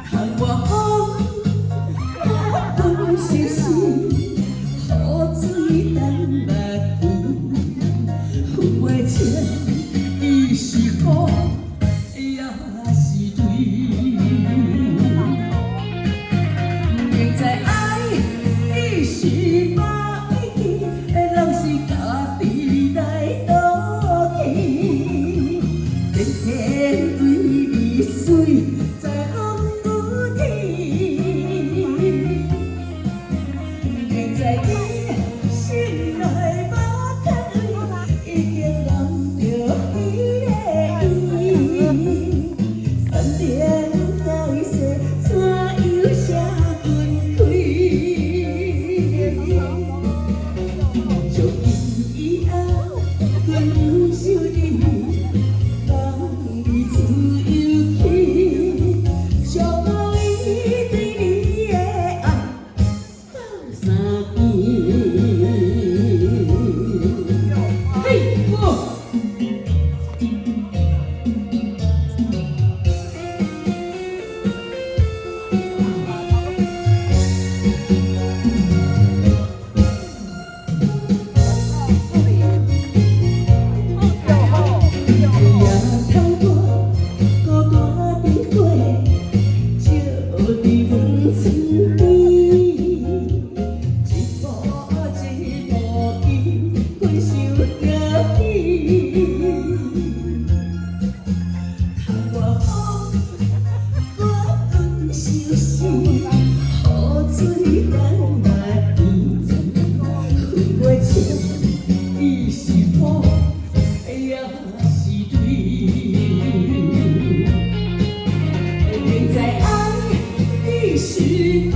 窗外风，阮熟悉，雨水等目镜，分袂清，伊是苦也是甜。明知爱伊是歹去，拢是家己来倒去，天天对伊水，在风雨天。明知伊心内无疼，已经忘着彼个伊，山顶海誓，怎又写分开？从今以后，分手你，放你自由去，想我伊对你的爱到三边。嘿，我。伊是苦也是甜，明知爱你是苦。